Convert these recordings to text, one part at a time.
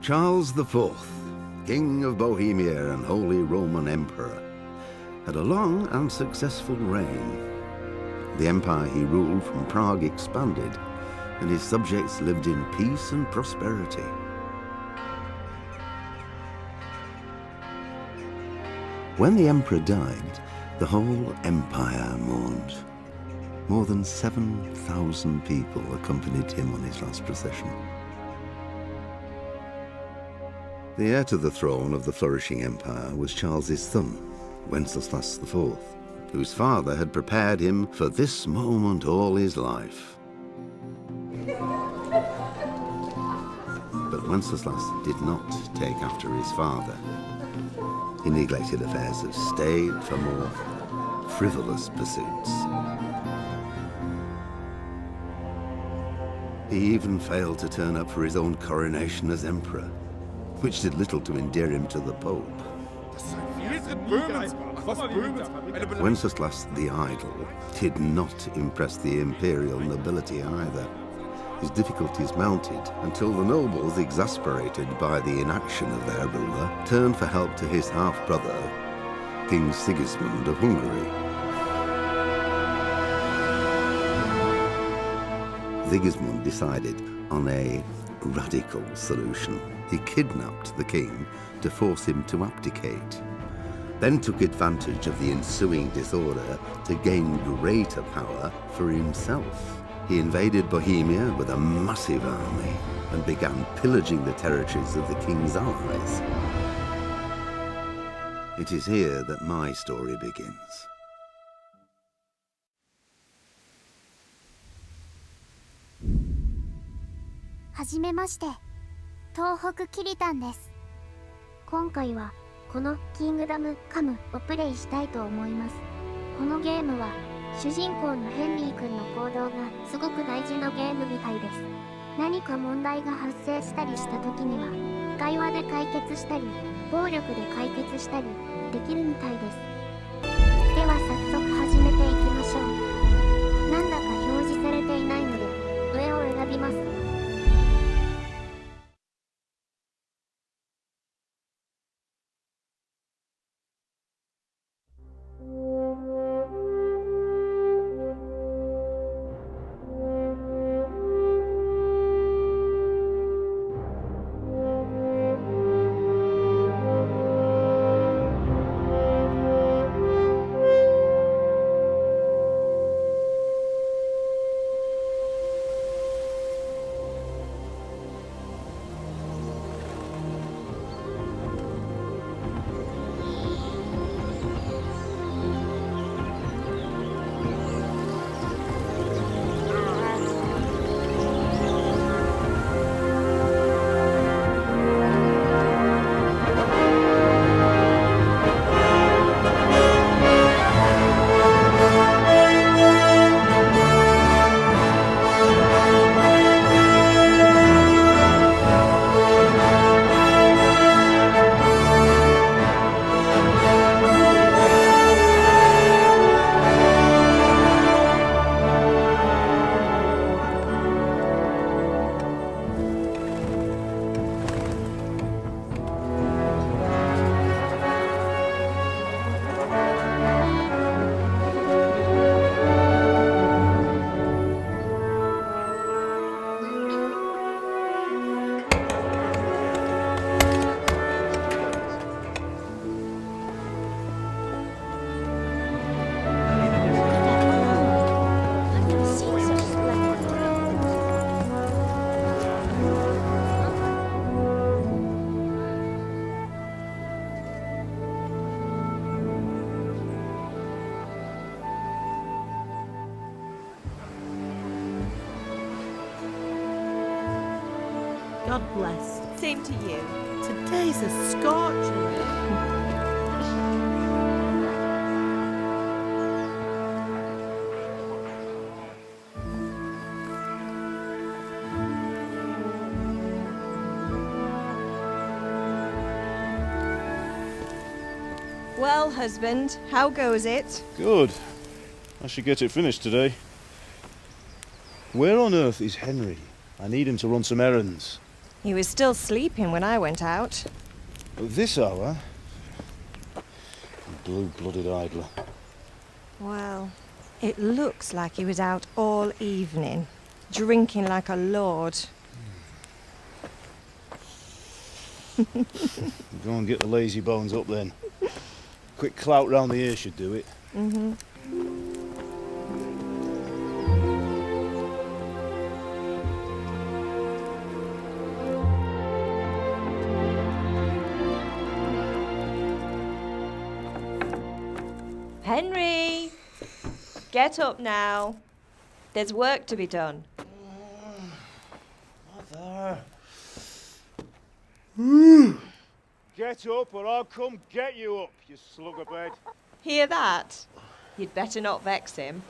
Charles IV, King of Bohemia and Holy Roman Emperor, had a long and successful reign. The empire he ruled from Prague expanded, and his subjects lived in peace and prosperity. When the emperor died, the whole empire mourned. More than 7,000 people accompanied him on his last procession. The heir to the throne of the flourishing empire was Charles's son, Wenceslas IV, whose father had prepared him for this moment all his life. But Wenceslas did not take after his father. He neglected affairs of state for more frivolous pursuits. He even failed to turn up for his own coronation as emperor, which did little to endear him to the Pope. Wenceslas the Idle did not impress the imperial nobility either. His difficulties mounted until the nobles, exasperated by the inaction of their ruler, turned for help to his half-brother, King Sigismund of Hungary. Sigismund decided on a radical solution. He kidnapped the king to force him to abdicate, then took advantage of the ensuing disorder to gain greater power for himself. He invaded Bohemia with a massive army and began pillaging the territories of the king's allies. It is here that my story begins. はじめまして、東北きりたんです。今回はこのキングダムカムをプレイしたいと思います。このゲームは主人公のヘンリー君の行動がすごく大事なゲームみたいです。何か問題が発生したりした時には会話で解決したり暴力で解決したりできるみたいです。では早速始めていきましょう。なんだか表示されていないので上を選びます。God bless. Same to you. Today's a scorcher. Well, husband, how goes it? Good. I should get it finished today. Where on earth is Henry? I need him to run some errands. He was still sleeping when I went out. At this hour? Blue-blooded idler. Well, it looks like he was out all evening, drinking like a lord. Go and get the lazy bones up then. Quick clout round the ear should do it. Mm-hmm. Henry! Get up now. There's work to be done. Mother. Get up or I'll come get you up, you slugabed. Hear that? You'd better not vex him.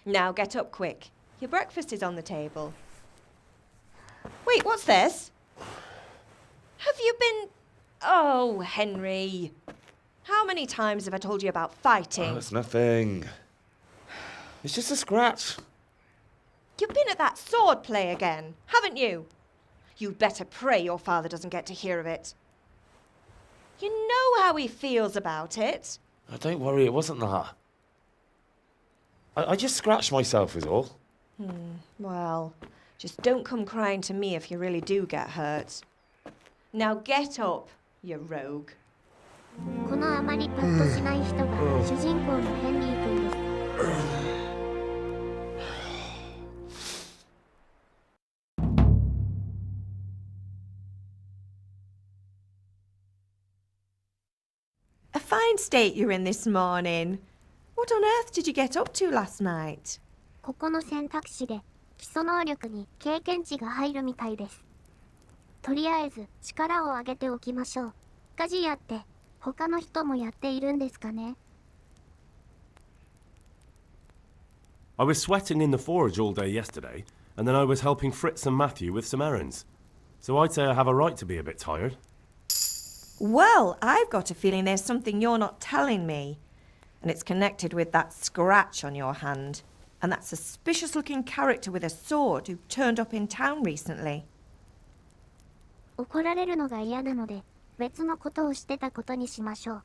Now get up quick. Your breakfast is on the table. Wait, what's this? Have you been... Oh, Henry. How many times have I told you about fighting? Oh, it's nothing. It's just a scratch. You've been at that sword play again, haven't you? You'd better pray your father doesn't get to hear of it. You know how he feels about it. Oh, don't worry, it wasn't that. I just scratched myself is all. Well, just don't come crying to me if you really do get hurt. Now get up, you rogue. このあまりパッとしない人が主人公のヘンリー君です。A fine state you're in this morning. What on earth did you get up to last night? ここの選択肢で基礎能力に経験値が入るみたいです。とりあえず力を上げておきましょう。鍛冶屋って他の人もやっているんですかね? I was sweating in the forge all day yesterday, and then I was helping Fritz and Matthew with some errands. So I'd say I have a right to be a bit tired. Well, I've got a feeling there's something you're not telling me. And it's connected with that scratch on your hand. And that suspicious-looking character with a sword who turned up in town recently. 怒られるのが嫌なので別のことをしてたことにしましょう。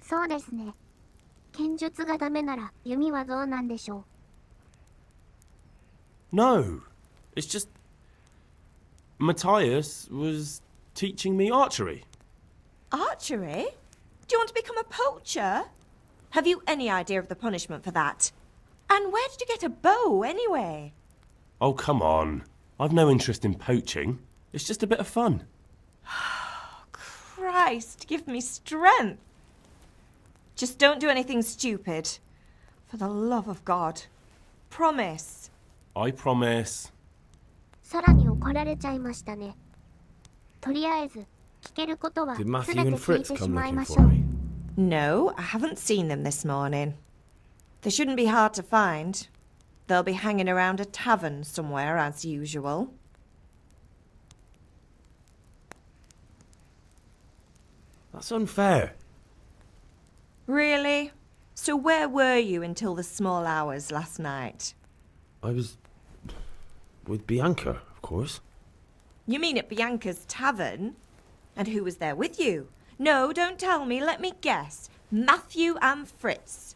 そうですね。剣術がダメなら弓はどうなんでしょう? No, it's just... Matthias was teaching me archery. Archery? Do you want to become a poacher? Have you any idea of the punishment for that? And where did you get a bow, anyway? Oh, come on. I've no interest in poaching. It's just a bit of fun. Christ, give me strength. Just don't do anything stupid. For the love of God. Promise. I promise. さらに怒られちゃいましたね。とりあえず聞けることは Did 全 Matthew て and 聞い Fritz てし come まい looking まし for ょう。 me? No, I haven't seen them this morning. They shouldn't be hard to find. They'll be hanging around a tavern somewhere, as usual. That's unfair. Really? So where were you until the small hours last night? I was... with Bianca, of course. You mean at Bianca's tavern? And who was there with you? No, don't tell me, let me guess. Matthew and Fritz.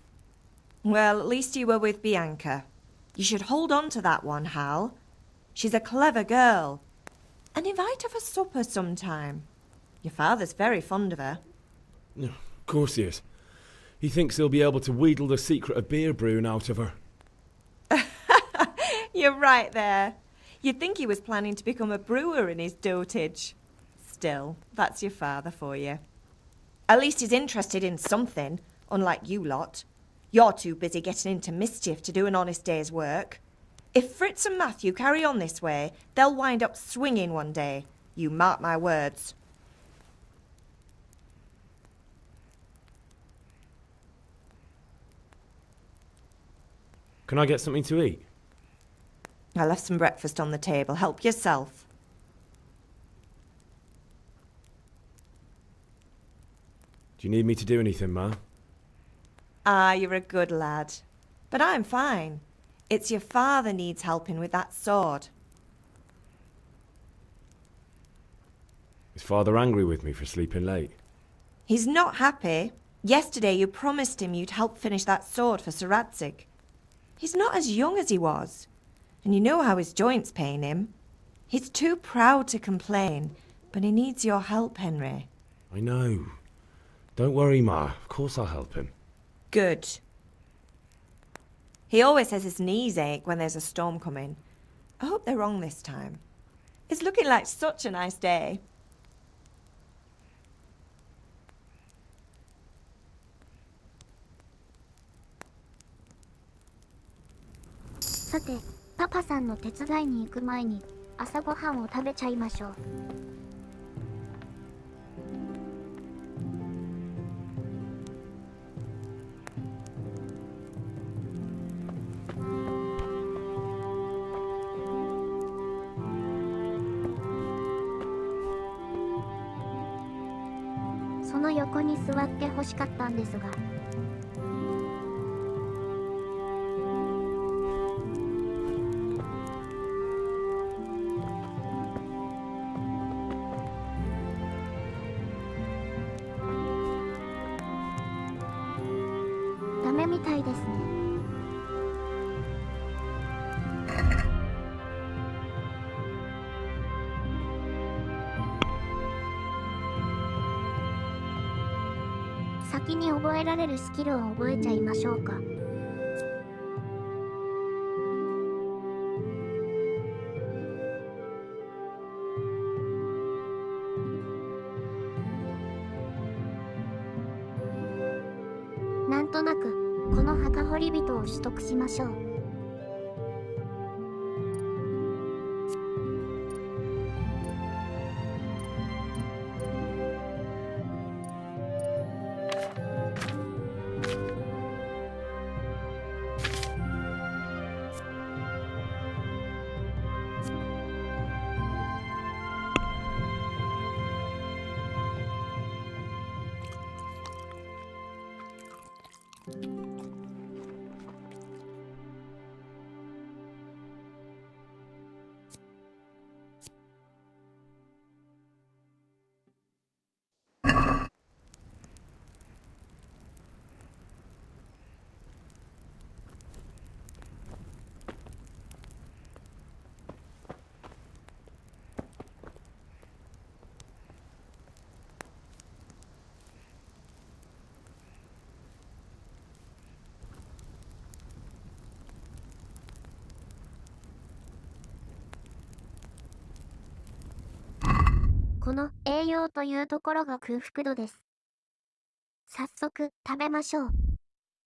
Well, at least you were with Bianca. You should hold on to that one, Hal. She's a clever girl. And invite her for supper sometime. Your father's very fond of her. Of course he is. He thinks he'll be able to wheedle the secret of beer brewing out of her. You're right there. You'd think he was planning to become a brewer in his dotage. Still, that's your father for you. At least he's interested in something, unlike you lot. You're too busy getting into mischief to do an honest day's work. If Fritz and Matthew carry on this way, they'll wind up swinging one day. You mark my words. Can I get something to eat? I left some breakfast on the table. Help yourself. Do you need me to do anything, Ma? Ah, you're a good lad. But I'm fine. It's your father needs helping with that sword. Is father angry with me for sleeping late? He's not happy. Yesterday you promised him you'd help finish that sword for Sir Radzig. He's not as young as he was, and you know how his joints pain him. He's too proud to complain, but he needs your help, Henry. I know. Don't worry, Ma. Of course I'll help him. Good. He always says his knees ache when there's a storm coming. I hope they're wrong this time. It's looking like such a nice day. さて、パパさんの手伝いに行く前に朝ごはんを食べちゃいましょう。その横に座って欲しかったんですが。ダメみたいですね。先に覚えられるスキルを覚えちゃいましょうか。なんとなくこの墓掘り人を取得しましょう。この栄養というところが空腹度です。早速食べましょう。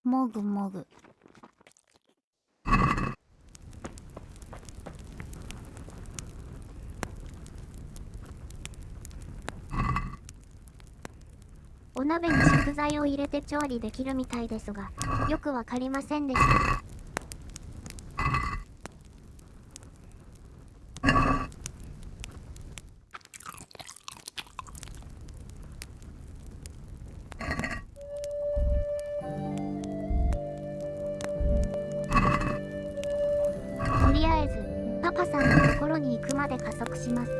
もぐもぐ。お鍋に食材を入れて調理できるみたいですが、よくわかりませんでした。とりあえずパパさんのところに行くまで加速します。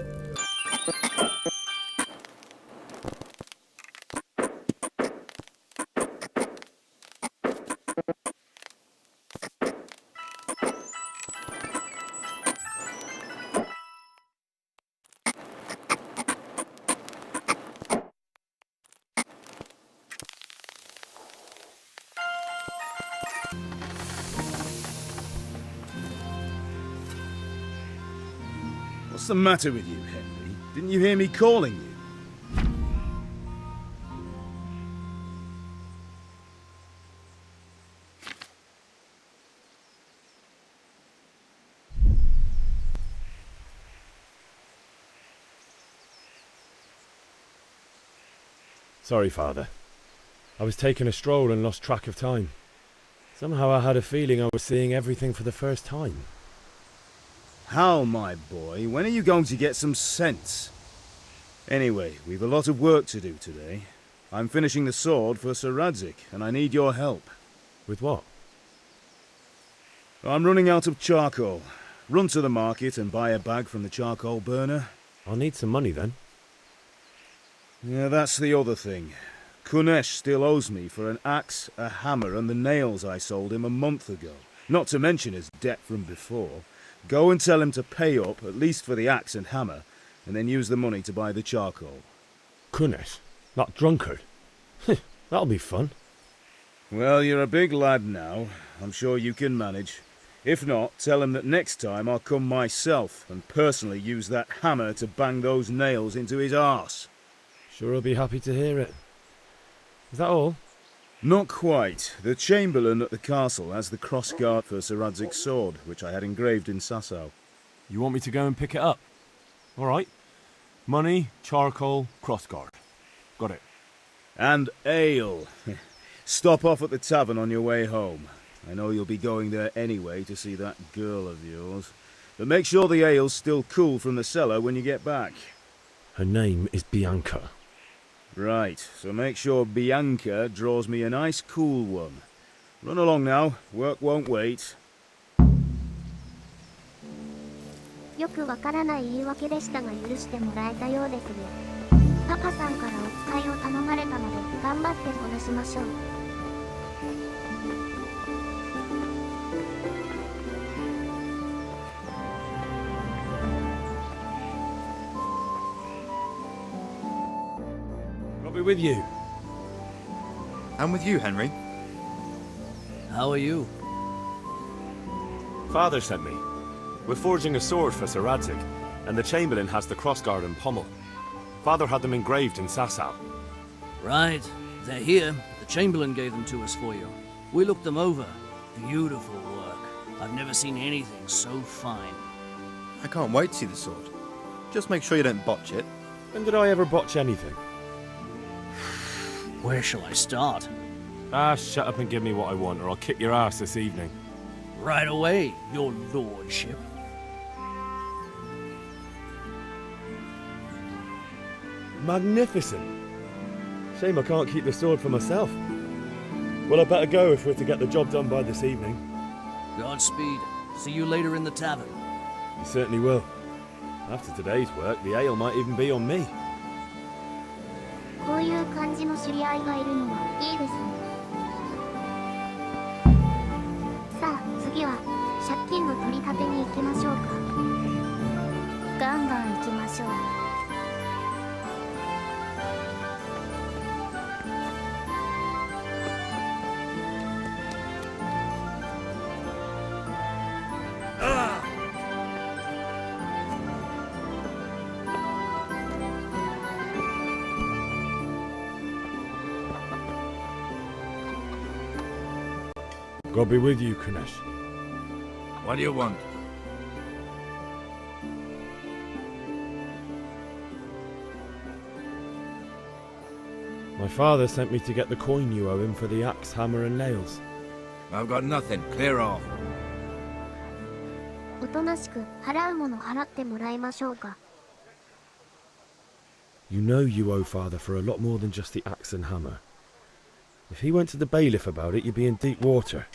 What's the matter with you, Henry? Didn't you hear me calling you? Sorry, Father. I was taking a stroll and lost track of time. Somehow I had a feeling I was seeing everything for the first time. How, my boy? When are you going to get some sense? Anyway, we've a lot of work to do today. I'm finishing the sword for Sir Radzig, and I need your help. With what? I'm running out of charcoal. Run to the market and buy a bag from the charcoal burner. I'll need some money then. Yeah, that's the other thing. Kunesh still owes me for an axe, a hammer, and the nails I sold him a month ago. Not to mention his debt from before. Go and tell him to pay up, at least for the axe and hammer, and then use the money to buy the charcoal. Kunesh? That drunkard? That'll be fun. Well, you're a big lad now. I'm sure you can manage. If not, tell him that next time I'll come myself and personally use that hammer to bang those nails into his arse. Sure I'll be happy to hear it. Is that all? Not quite. The Chamberlain at the castle has the crossguard for Sir Radzig's sword, which I had engraved in Sasau. You want me to go and pick it up? All right. Money, charcoal, crossguard. Got it. And ale. Stop off at the tavern on your way home. I know you'll be going there anyway to see that girl of yours. But make sure the ale's still cool from the cellar when you get back. Her name is Bianca. Right, so make sure Bianca draws me a nice cool one. Run along now. Work won't wait. よくわからない言い訳でしたが許してもらえたようですね。パパさんからお使いを頼まれたので頑張ってこなしましょう。I'll be with you. I'm with you, Henry. How are you? Father sent me. We're forging a sword for Sir Radzig, and the Chamberlain has the crossguard and pommel. Father had them engraved in Sasau. Right. They're here. The Chamberlain gave them to us for you. We looked them over. Beautiful work. I've never seen anything so fine. I can't wait to see the sword. Just make sure you don't botch it. When did I ever botch anything? Where shall I start? Ah, shut up and give me what I want, or I'll kick your ass this evening. Right away, your lordship. Magnificent. Shame I can't keep the sword for myself. Well, I better go if we're to get the job done by this evening. Godspeed. See you later in the tavern. You certainly will. After today's work, the ale might even be on me. こういう感じの知り合いがいるのはいいですね。さあ次は借金の取り立てに行きましょうか。ガンガン行きましょう。God be with you, Kunesh. What do you want? My father sent me to get the coin you owe him for the axe, hammer and nails. I've got nothing. Clear off. おとなしく払うもの払ってもらいましょうか。You know you owe father for a lot more than just the axe and hammer. If he went to the bailiff about it, you'd be in deep water.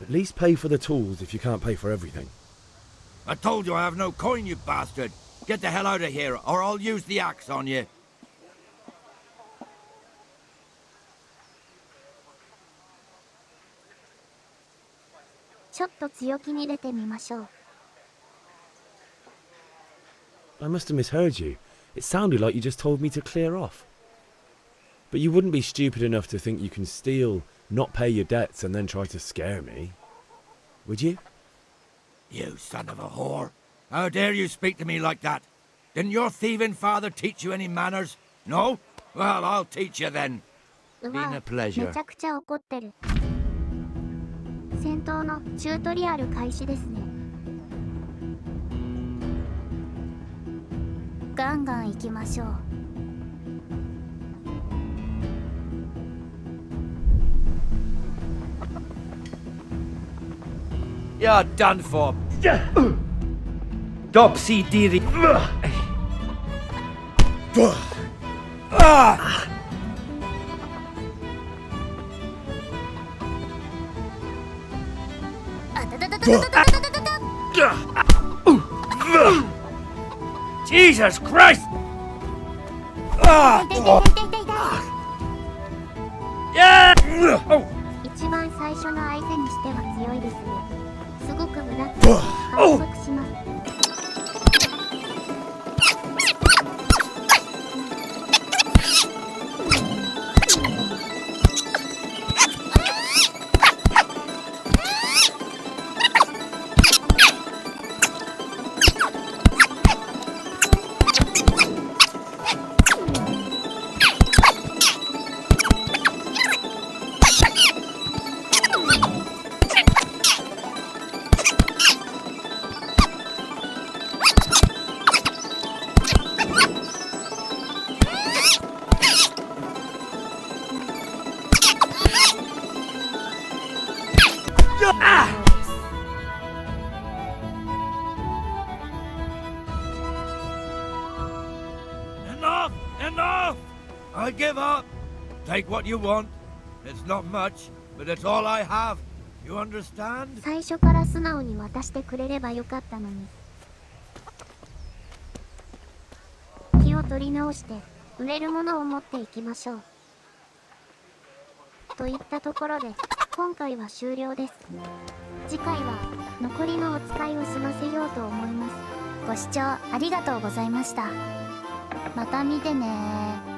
At least pay for the tools if you can't pay for everything. I told you I have no coin, you bastard. Get the hell out of here, or I'll use the axe on you. ちょっと強気に出てみましょう。I must have misheard you. It sounded like you just told me to clear off. But you wouldn't be stupid enough to think you can steal, not pay your debts, and then try to scare me. Would you? You son of a whore. How dare you speak to me like that? Didn't your thieving father teach you any manners? No? Well, I'll teach you then. Been a pleasure. めちゃくちゃ怒ってる。戦闘のチュートリアル開始ですね。ガンガン行きましょう。You're done for. Dopsy deary. Jesus Christ! 一番最初の相手にしては強いですね。すごく無駄って反則します。Enough! Enough! I give up. Take what you want. It's not much, but it's all I have. You understand? 最初から素直に渡してくれればよかったのに。気を取り直して売れるものを持っていきましょう。といったところで今回は終了です。次回は残りのお使いを済ませようと思います。ご視聴ありがとうございました。また見てねー。